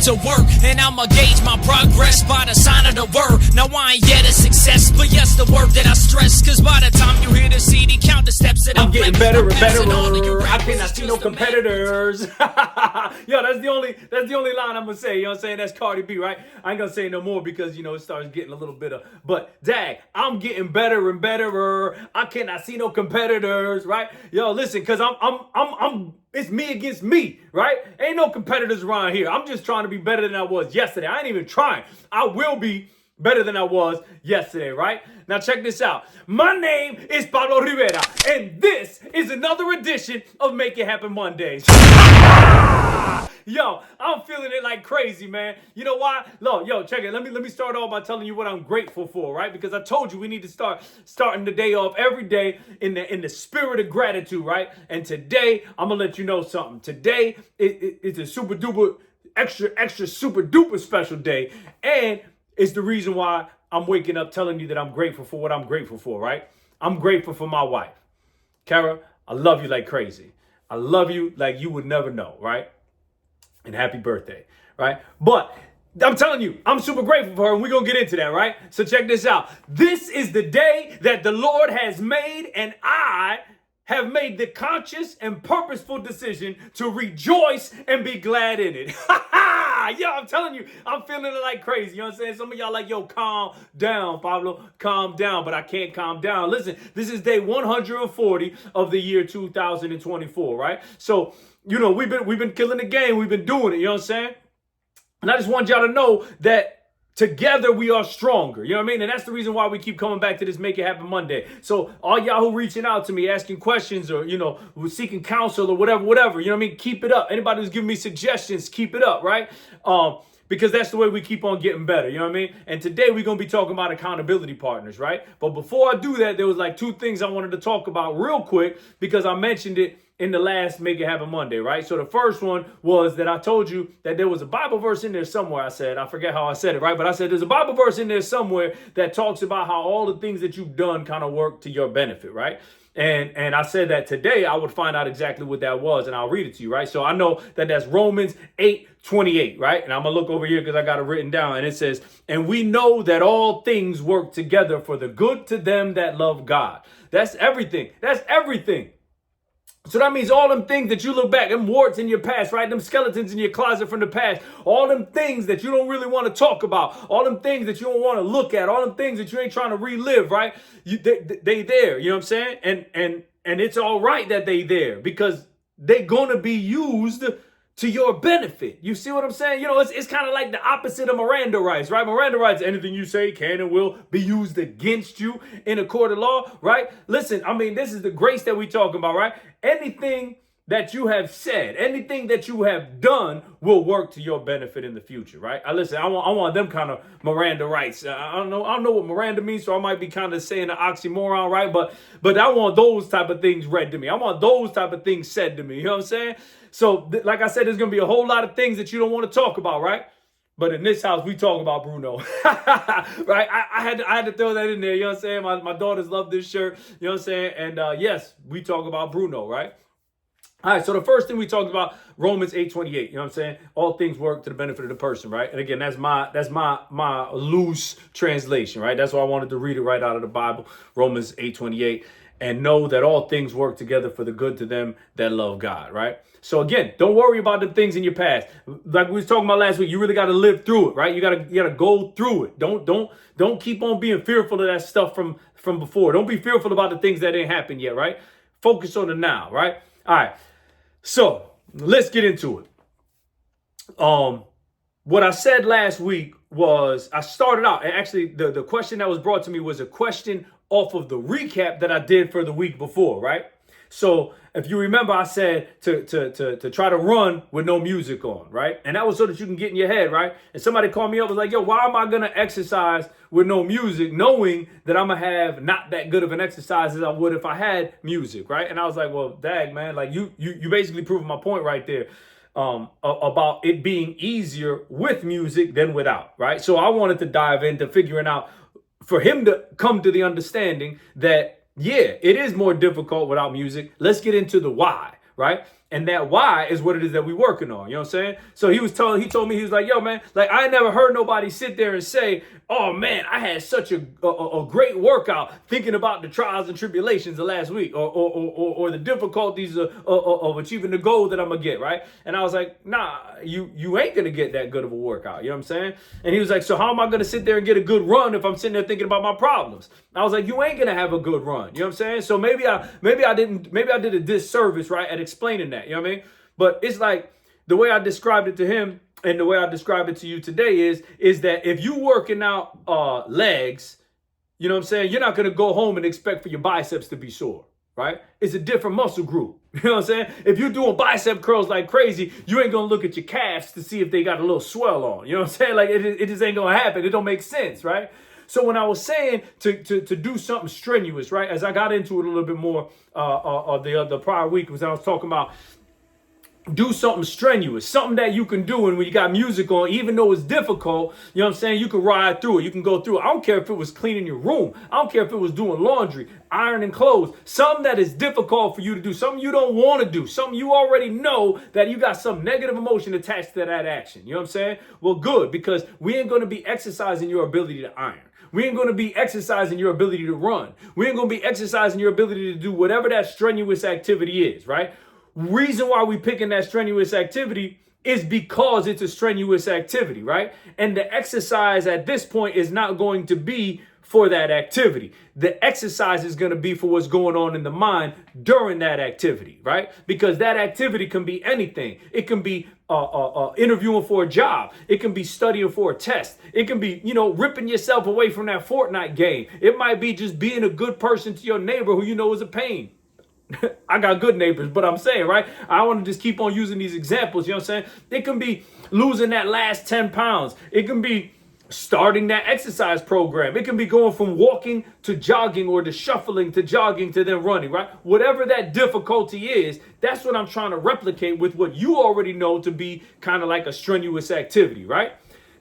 to work, and I'ma gauge my progress by the sign of the word. Now I ain't yet a success, but yes, the word that I stress, cause by the time you hear the CD, count the steps that I'm getting better and better. I cannot see no competitors. Yo, that's the only line I'm gonna say. You know what I'm saying? That's Cardi B, right? I ain't gonna say no more because, you know, it starts getting a little bit of, but dag, I'm getting better and better. I cannot see no competitors, right? Yo, listen, cause it's me against me, right? Ain't no competitors around here. I'm just trying to be better than I was yesterday. I ain't even trying. I will be better than I was yesterday, right? Now check this out. My name is Pablo Rivera, and this is another edition of Make It Happen Mondays. Yo, I'm feeling it like crazy, man. You know why? Look, yo, check it. Let me start off by telling you what I'm grateful for, right? Because I told you we need to starting the day off every day in the spirit of gratitude, right? And today I'm gonna let you know something. Today it's a super duper extra super duper special day, and it's the reason why I'm waking up telling you that I'm grateful for what I'm grateful for, right? I'm grateful for my wife. Kara, I love you like crazy. I love you like you would never know, right? And happy birthday, right? But I'm telling you, I'm super grateful for her, and we're going to get into that, right? So check this out. This is the day that the Lord has made, and I have made the conscious and purposeful decision to rejoice and be glad in it. Yo, I'm telling you, I'm feeling it like crazy. You know what I'm saying? Some of y'all like, yo, calm down, Pablo, calm down, but I can't calm down. Listen, this is day 140 of the year 2024, right? So, you know, we've been killing the game. We've been doing it. You know what I'm saying? And I just want y'all to know that together we are stronger. You know what I mean? And that's the reason why we keep coming back to this Make It Happen Monday. So all y'all who reaching out to me, asking questions, or, you know, seeking counsel or whatever, you know what I mean? Keep it up. Anybody who's giving me suggestions, keep it up, right? Because that's the way we keep on getting better. You know what I mean? And today we're going to be talking about accountability partners, right? But before I do that, there was like two things I wanted to talk about real quick because I mentioned it in the last Make It Happen Monday, right? So the first one was that I told you that there was a Bible verse in there somewhere. I forget how I said it, right? But I said there's a Bible verse in there somewhere that talks about how all the things that you've done kind of work to your benefit, right? And I said that today I would find out exactly what that was, and I'll read it to you, right? So I know that that's Romans 8:28, right? And I'm going to look over here because I got it written down, and it says, and we know that all things work together for the good to them that love God. That's everything. That's everything. So that means all them things that you look back, them warts in your past, right? Them skeletons in your closet from the past, all them things that you don't really want to talk about, all them things that you don't want to look at, all them things that you ain't trying to relive, right? They there, you know what I'm saying? And it's all right that they there because they gonna be used to your benefit. You see what I'm saying? You know, it's kind of like the opposite of Miranda rights, right? Miranda rights, anything you say can and will be used against you in a court of law, right? Listen, I mean, this is the grace that we talking about, right? Anything that you have said, anything that you have done will work to your benefit in the future, right? Listen, I want them kind of Miranda rights. I don't know what Miranda means, so I might be kind of saying an oxymoron, right? But I want those type of things read to me. I want those type of things said to me. You know what I'm saying? So, like I said, there's going to be a whole lot of things that you don't want to talk about, right? But in this house, we talk about Bruno, right? I had to throw that in there. You know what I'm saying? My daughters love this shirt. You know what I'm saying? And yes, we talk about Bruno, right? All right, so the first thing we talked about, Romans 8:28, you know what I'm saying? All things work to the benefit of the person, right? And again, that's my loose translation, right? That's why I wanted to read it right out of the Bible, Romans 8:28, and know that all things work together for the good to them that love God, right? So again, don't worry about the things in your past. Like we was talking about last week, you really got to live through it, right? You gotta go through it. Don't keep on being fearful of that stuff from before. Don't be fearful about the things that didn't happen yet, right? Focus on the now, right? All right. So let's get into it. What I said last week was I started out, and actually the question that was brought to me was a question off of the recap that I did for the week before, right? So if you remember, I said to try to run with no music on, right? And that was so that you can get in your head, right? And somebody called me up, was like, yo, why am I going to exercise with no music, knowing that I'm going to have not that good of an exercise as I would if I had music, right? And I was like, well, dag, man, like you basically proved my point right there. About it being easier with music than without, right? So I wanted to dive into figuring out for him to come to the understanding that, yeah, it is more difficult without music. Let's get into the why, right? And that why is what it is that we working on. You know what I'm saying? So he told me, he was like, yo, man, like I never heard nobody sit there and say, oh man, I had such a great workout thinking about the trials and tribulations of last week or the difficulties of achieving the goal that I'm gonna get, right? And I was like, nah, you ain't gonna get that good of a workout. You know what I'm saying? And he was like, so how am I gonna sit there and get a good run if I'm sitting there thinking about my problems? I was like, you ain't gonna have a good run. You know what I'm saying? So maybe I did a disservice, right, at explaining that. You know what I mean? But it's like the way I described it to him and the way I describe it to you today is that if you working out legs, you know what I'm saying, you're not going to go home and expect for your biceps to be sore, right? It's a different muscle group. You know what I'm saying? If you're doing bicep curls like crazy, you ain't going to look at your calves to see if they got a little swell on. You know what I'm saying? Like it just ain't going to happen. It don't make sense, right? So when I was saying to do something strenuous, right, as I got into it a little bit more the prior week, was I was talking about do something strenuous, something that you can do. And when you got music on, even though it's difficult, you know what I'm saying, you can ride through it. You can go through it. I don't care if it was cleaning your room. I don't care if it was doing laundry, ironing clothes, something that is difficult for you to do, something you don't want to do, something you already know that you got some negative emotion attached to that action. You know what I'm saying? Well, good, because we ain't going to be exercising your ability to iron. We ain't going to be exercising your ability to run. We ain't going to be exercising your ability to do whatever that strenuous activity is, right? Reason why we picking that strenuous activity is because it's a strenuous activity, right? And the exercise at this point is not going to be for that activity. The exercise is going to be for what's going on in the mind during that activity, right? Because that activity can be anything. It can be interviewing for a job. It can be studying for a test. It can be, ripping yourself away from that Fortnite game. It might be just being a good person to your neighbor who you know is a pain. I got good neighbors, but I'm saying, right? I want to just keep on using these examples. You know what I'm saying? It can be losing that last 10 pounds. It can be starting that exercise program. It can be going from walking to jogging or to shuffling to jogging to then running, right? Whatever that difficulty is, that's what I'm trying to replicate with what you already know to be kind of like a strenuous activity, right?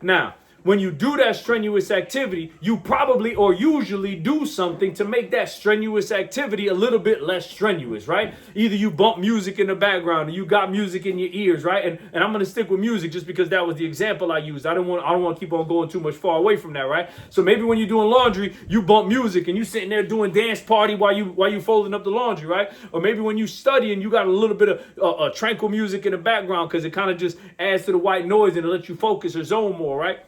Now, when you do that strenuous activity, you probably or usually do something to make that strenuous activity a little bit less strenuous, right? Either you bump music in the background or you got music in your ears, right? And I'm going to stick with music just because that was the example I used. I don't want to keep on going too much far away from that, right? So maybe when you're doing laundry, you bump music and you sitting there doing dance party while you folding up the laundry, right? Or maybe when you study and you got a little bit of tranquil music in the background because it kind of just adds to the white noise and it lets you focus or zone more, right?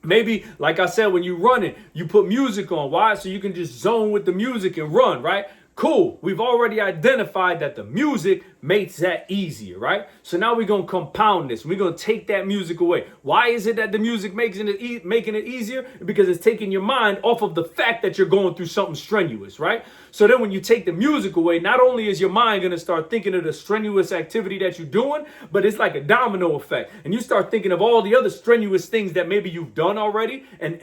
Maybe, like I said, when you're running, you put music on. Why? So you can just zone with the music and run, right? Cool. We've already identified that the music makes that easier, right? So now we're going to compound this. We're going to take that music away. Why is it that the music making it easier? Because it's taking your mind off of the fact that you're going through something strenuous, right? So then when you take the music away, not only is your mind going to start thinking of the strenuous activity that you're doing, but it's like a domino effect. And you start thinking of all the other strenuous things that maybe you've done already and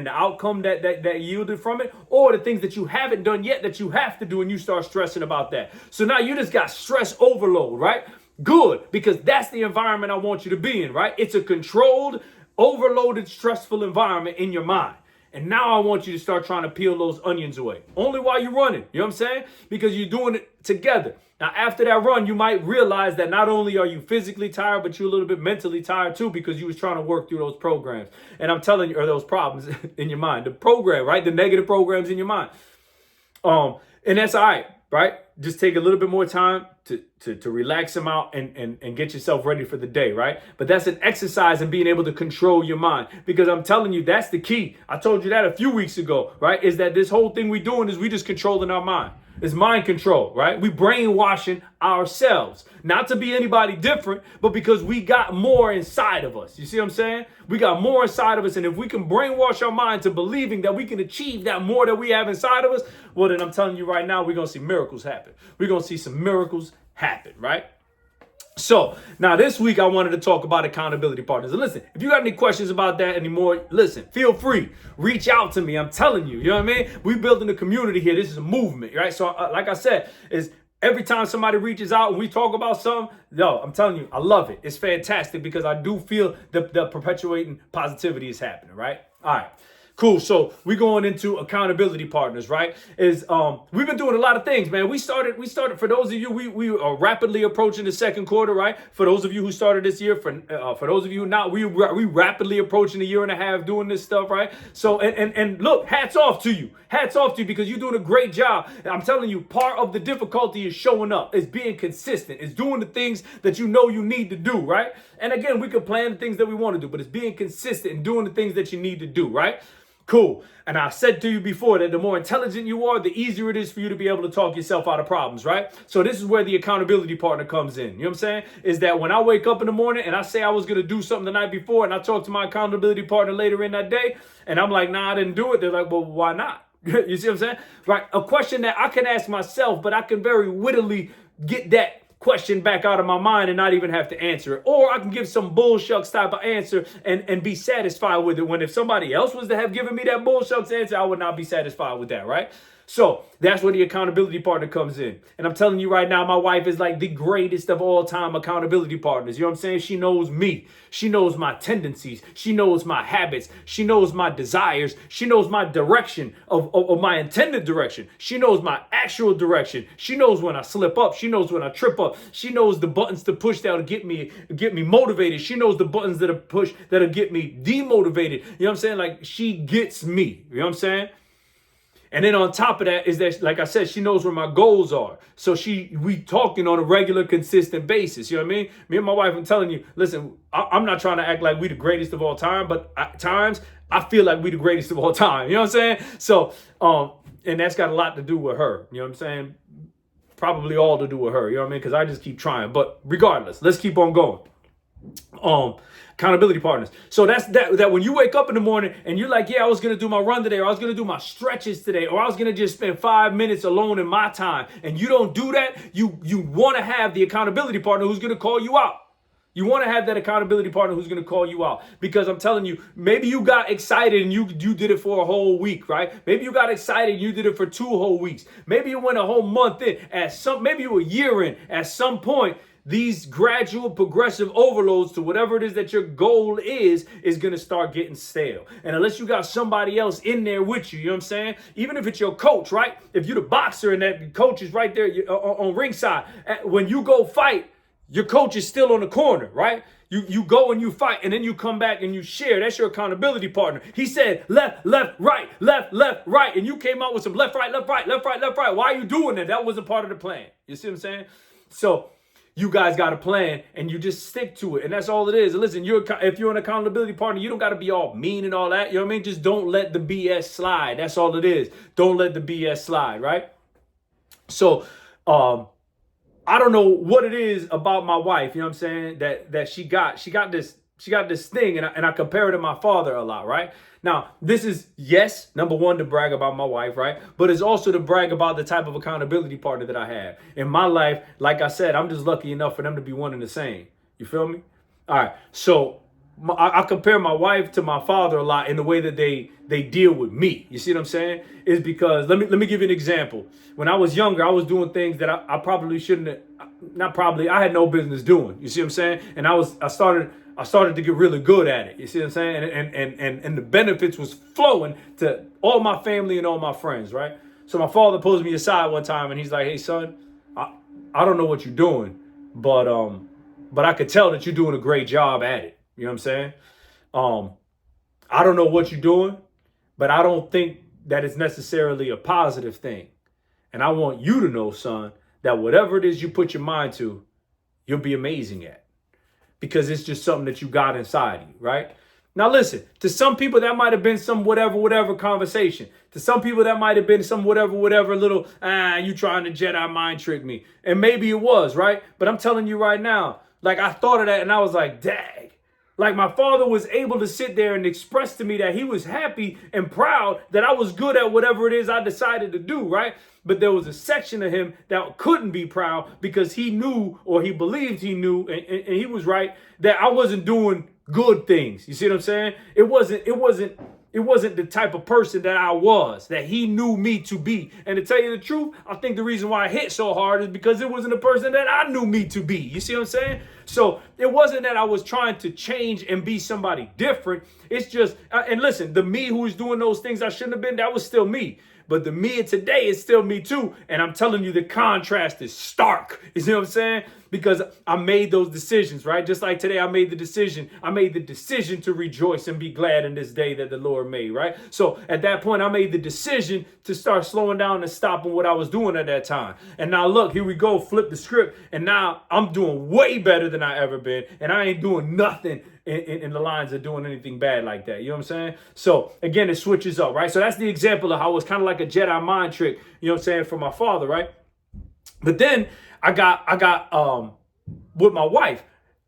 the outcome that yielded from it, or the things that you haven't done yet that you have to do, and you start stressing about that. So now you just got stress overload, right? Good, because that's the environment I want you to be in, right? It's a controlled, overloaded, stressful environment in your mind. And now I want you to start trying to peel those onions away. Only while you're running, you know what I'm saying? Because you're doing it together. Now, after that run, you might realize that not only are you physically tired, but you're a little bit mentally tired too, because you was trying to work through those programs. And I'm telling you, or those problems in your mind, the program, right? The negative programs in your mind. And that's all right? Just take a little bit more time to relax them out and get yourself ready for the day, right? But that's an exercise in being able to control your mind, because I'm telling you, that's the key. I told you that a few weeks ago, right? Is that this whole thing we doing is we just controlling our mind. It's mind control, right? We brainwashing ourselves, not to be anybody different, but because we got more inside of us. You see what I'm saying? We got more inside of us. And if we can brainwash our mind to believing that we can achieve that more that we have inside of us, well, then I'm telling you right now, we're going to see miracles happen. We're going to see some miracles happen, right? So now this week, I wanted to talk about accountability partners. And listen, if you got any questions about that anymore, listen, feel free, reach out to me. I'm telling you, you know what I mean? We're building a community here. This is a movement, right? So like I said, is every time somebody reaches out and we talk about something, I'm telling you, I love it. It's fantastic because I do feel the perpetuating positivity is happening, right? All right. Cool. So we're going into accountability partners, right? We've been doing a lot of things, man. We started for those of you, we are rapidly approaching the second quarter, right? For those of you who started this year, for those of you not, we rapidly approaching a year and a half doing this stuff, right? So and look, hats off to you. Hats off to you because you're doing a great job. I'm telling you, part of the difficulty is showing up, is being consistent, is doing the things that you know you need to do, right? And again, we could plan the things that we want to do, but it's being consistent and doing the things that you need to do, right? Cool. And I said to you before that the more intelligent you are, the easier it is for you to be able to talk yourself out of problems, right? So this is where the accountability partner comes in. You know what I'm saying? Is that when I wake up in the morning and I say I was going to do something the night before and I talk to my accountability partner later in that day and I'm like, nah, I didn't do it. They're like, well, why not? You see what I'm saying? Right. A question that I can ask myself, but I can very wittily get that question back out of my mind and not even have to answer it. Or I can give some bullshucks type of answer and be satisfied with it. When if somebody else was to have given me that bullshucks answer, I would not be satisfied with that, right? So that's where the accountability partner comes in. And I'm telling you right now, my wife is like the greatest of all time accountability partners. You know what I'm saying? She knows me. She knows my tendencies. She knows my habits. She knows my desires. She knows my direction of my intended direction. She knows my actual direction. She knows when I slip up. She knows when I trip up. She knows the buttons to push that'll get me motivated. She knows the buttons that are push that'll get me demotivated. You know what I'm saying? Like she gets me. You know what I'm saying? And then on top of that is that, like I said, she knows where my goals are. So we talking on a regular, consistent basis. You know what I mean? Me and my wife, I'm telling you, listen, I'm not trying to act like we the greatest of all time, but at times I feel like we the greatest of all time. You know what I'm saying? So, and that's got a lot to do with her. You know what I'm saying? Probably all to do with her. You know what I mean? Because I just keep trying. But regardless, let's keep on going. Accountability partners. So that's that when you wake up in the morning and you're like, yeah, I was going to do my run today, or I was going to do my stretches today, or I was going to just spend 5 minutes alone in my time, and you don't do that, you want to have the accountability partner who's going to call you out. You want to have that accountability partner who's going to call you out, because I'm telling you, maybe you got excited and you did it for a whole week, right? Maybe you got excited and you did it for 2 whole weeks. Maybe you went a whole month in, maybe you a year in. At some point, these gradual progressive overloads to whatever it is that your goal is going to start getting stale. And unless you got somebody else in there with you, you know what I'm saying? Even if it's your coach, right? If you're the boxer and that coach is right there on ringside, when you go fight, your coach is still on the corner, right? You go and you fight, and then you come back and you share. That's your accountability partner. He said left, left, right, left, left, right. And you came out with some left, right, left, right, left, right, left, right. Why are you doing that? That wasn't part of the plan. You see what I'm saying? So you guys got a plan and you just stick to it. And that's all it is. And listen, if you're an accountability partner, you don't got to be all mean and all that. You know what I mean? Just don't let the BS slide. That's all it is. Don't let the BS slide, right? So, I don't know what it is about my wife, you know what I'm saying, that she got this thing, and I compare it to my father a lot, right? Now, this is, yes, number one, to brag about my wife, right? But it's also to brag about the type of accountability partner that I have. In my life, like I said, I'm just lucky enough for them to be one and the same. You feel me? All right, so I compare my wife to my father a lot in the way that they deal with me. You see what I'm saying? Is because, let me give you an example. When I was younger, I was doing things that I probably shouldn't have, not probably, I had no business doing. You see what I'm saying? And I started to get really good at it. You see what I'm saying? And the benefits was flowing to all my family and all my friends, right? So my father pulls me aside one time and he's like, hey, son, I don't know what you're doing, but I could tell that you're doing a great job at it. You know what I'm saying? I don't know what you're doing, but I don't think that it's necessarily a positive thing. And I want you to know, son, that whatever it is you put your mind to, you'll be amazing at. Because it's just something that you got inside you, right? Now, listen, to some people, that might have been some whatever conversation. To some people, that might have been some whatever little, you trying to Jedi mind trick me. And maybe it was, right? But I'm telling you right now, like, I thought of that and I was like, dang. Like, my father was able to sit there and express to me that he was happy and proud that I was good at whatever it is I decided to do, right? But there was a section of him that couldn't be proud because he knew, or he believed he knew, and he was right, that I wasn't doing good things. You see what I'm saying? It wasn't it wasn't the type of person that I was, that he knew me to be. And to tell you the truth, I think the reason why I hit so hard is because it wasn't the person that I knew me to be. You see what I'm saying? So it wasn't that I was trying to change and be somebody different. It's just, and listen, the me who was doing those things I shouldn't have been, that was still me. But the me of today is still me too. And I'm telling you, the contrast is stark. You see what I'm saying? Because I made those decisions, right? Just like today, I made the decision to rejoice and be glad in this day that the Lord made, right? So at that point, I made the decision to start slowing down and stopping what I was doing at that time. And now look, here we go, flip the script. And now I'm doing way better than I ever been. And I ain't doing nothing in the lines of doing anything bad like that. You know what I'm saying? So again, it switches up, right? So that's the example of how it was kind of like a Jedi mind trick, you know what I'm saying, for my father, right? But then I got with my wife,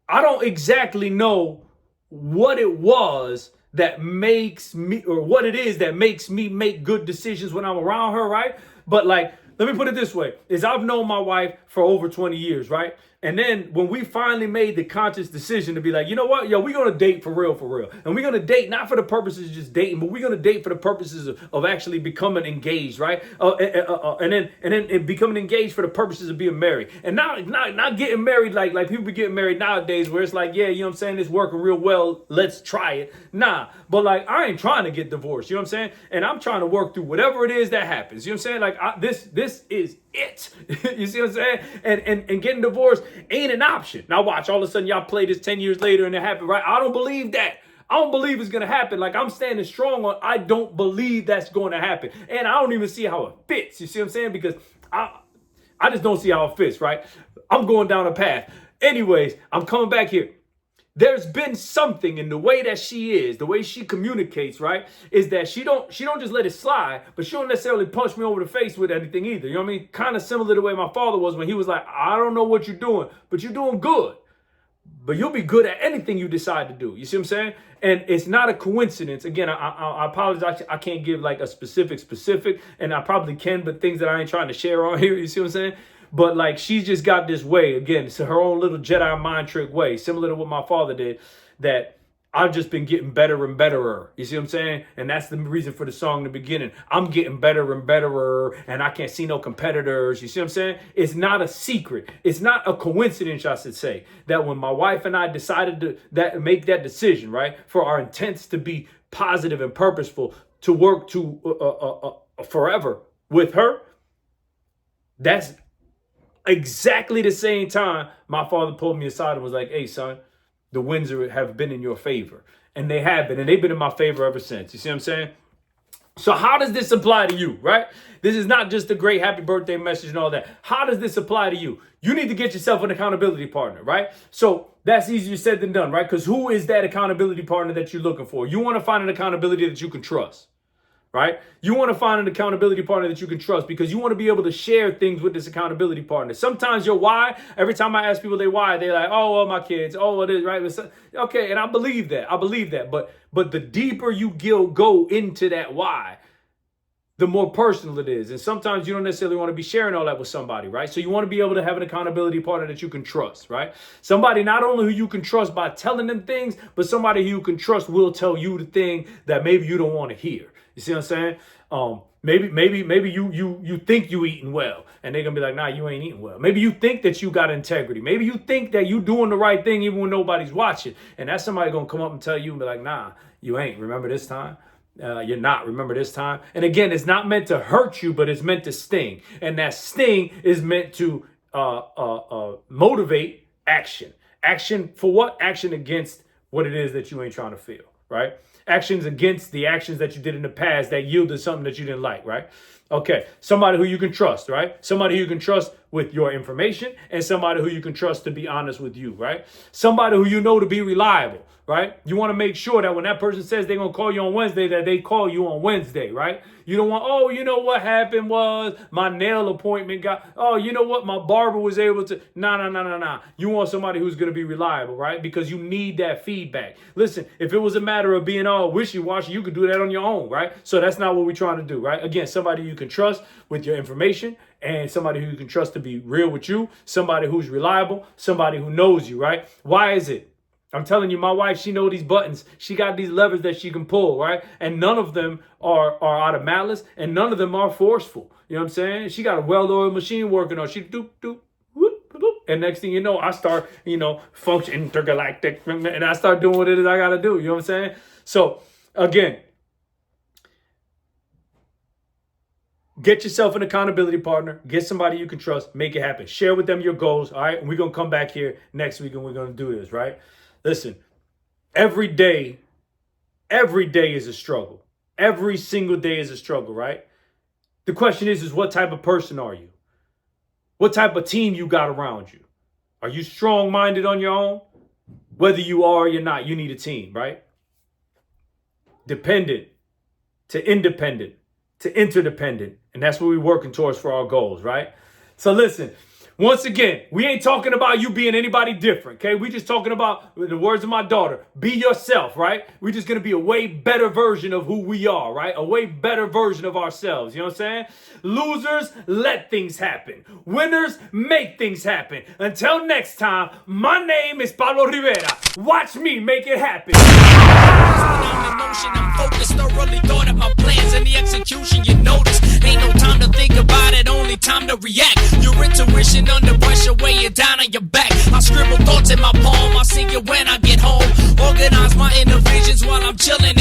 I don't exactly know what it was that makes me, or what it is that makes me make good decisions when I'm around her, right? But like, let me put it this way, is I've known my wife for over 20 years, right? And then when we finally made the conscious decision to be like, you know what, yo, we're going to date for real. And we're going to date not for the purposes of just dating, but we're going to date for the purposes of actually becoming engaged, right? And then becoming engaged for the purposes of being married. And not getting married like people be getting married nowadays where it's like, yeah, you know what I'm saying, it's working real well, let's try it. Nah, but like, I ain't trying to get divorced, you know what I'm saying? And I'm trying to work through whatever it is that happens, you know what I'm saying? Like, this is it. You see what I'm saying? And getting divorced ain't an option. Now watch, all of a sudden y'all play this 10 years later and it happened, right? I don't believe that. I don't believe it's going to happen. Like, I'm standing strong on, I don't believe that's going to happen. And I don't even see how it fits. You see what I'm saying? Because I just don't see how it fits, right? I'm going down a path. Anyways, I'm coming back here. There's been something in the way that she is, the way she communicates, right? Is that she don't just let it slide, but she don't necessarily punch me over the face with anything either. You know what I mean? Kind of similar to the way my father was when he was like, I don't know what you're doing, but you're doing good. But you'll be good at anything you decide to do. You see what I'm saying? And it's not a coincidence. Again, I apologize. I can't give like a specific, and I probably can, but things that I ain't trying to share on here. You see what I'm saying? But like, she's just got this way, again, it's her own little Jedi mind trick way, similar to what my father did, that I've just been getting better and betterer. You see what I'm saying? And that's the reason for the song in the beginning. I'm getting better and betterer, and I can't see no competitors. You see what I'm saying? It's not a secret. It's not a coincidence, I should say, that when my wife and I decided to make that decision, right, for our intents to be positive and purposeful, to work to forever with her, that's exactly the same time my father pulled me aside and was like, hey, son, the winds have been in your favor. And they have been. And they've been in my favor ever since. You see what I'm saying? So how does this apply to you, right? This is not just a great happy birthday message and all that. How does this apply to you? You need to get yourself an accountability partner, right? So that's easier said than done, right? Because who is that accountability partner that you're looking for? You want to find an accountability that you can trust. Right? You want to find an accountability partner that you can trust because you want to be able to share things with this accountability partner. Sometimes your why, every time I ask people their why, they're like, oh, well, my kids, oh, it is, right? Okay, and I believe that. But the deeper you go into that why, the more personal it is. And sometimes you don't necessarily want to be sharing all that with somebody, right? So you want to be able to have an accountability partner that you can trust, right? Somebody not only who you can trust by telling them things, but somebody who you can trust will tell you the thing that maybe you don't want to hear. You see what I'm saying? Maybe you think you eating well, and they're gonna be like, nah, you ain't eating well. Maybe you think that you got integrity. Maybe you think that you doing the right thing even when nobody's watching, and that's somebody gonna come up and tell you and be like, nah, you ain't. Remember this time? You're not. Remember this time? And again, it's not meant to hurt you, but it's meant to sting, and that sting is meant to motivate action. Action for what? Action against what it is that you ain't trying to feel, right? Actions against the actions that you did in the past that yielded something that you didn't like, right? Okay, somebody who you can trust, right? Somebody who you can trust with your information and somebody who you can trust to be honest with you, right? Somebody who you know to be reliable, right? You want to make sure that when that person says they're going to call you on Wednesday, that they call you on Wednesday, right? You don't want, oh, you know what happened was my nail appointment oh, you know what? My barber was able to, nah. You want somebody who's going to be reliable, right? Because you need that feedback. Listen, if it was a matter of being all wishy-washy, you could do that on your own, right? So that's not what we're trying to do, right? Again, somebody you can trust with your information and somebody who you can trust to be real with you, somebody who's reliable, somebody who knows you, right? Why is it? I'm telling you, my wife, she know these buttons. She got these levers that she can pull, right? And none of them are out of malice, and none of them are forceful. You know what I'm saying? She got a well-oiled machine working on. She doop, doop, whoop, whoop. And next thing you know, I start, function intergalactic, and I start doing what it is I got to do. You know what I'm saying? So, again, get yourself an accountability partner. Get somebody you can trust. Make it happen. Share with them your goals, all right? And we're going to come back here next week, and we're going to do this, right? Listen, every day is a struggle. Every single day is a struggle, right? The question is what type of person are you? What type of team you got around you? Are you strong-minded on your own? Whether you are or you're not, you need a team, right? Dependent to independent to interdependent. And that's what we're working towards for our goals, right? So listen, once again, we ain't talking about you being anybody different, okay? We just talking about, the words of my daughter, be yourself, right? We're just going to be a way better version of who we are, right? A way better version of ourselves, you know what I'm saying? Losers, let things happen. Winners, make things happen. Until next time, my name is Pablo Rivera. Watch me make it happen. I'm focused, thoroughly thought of my plans and the execution. You notice, ain't no time to think about it, only time to react. Your intuition under pressure, weigh you down on your back. I scribble thoughts in my palm, I'll see you when I get home. Organize my inner visions while I'm chilling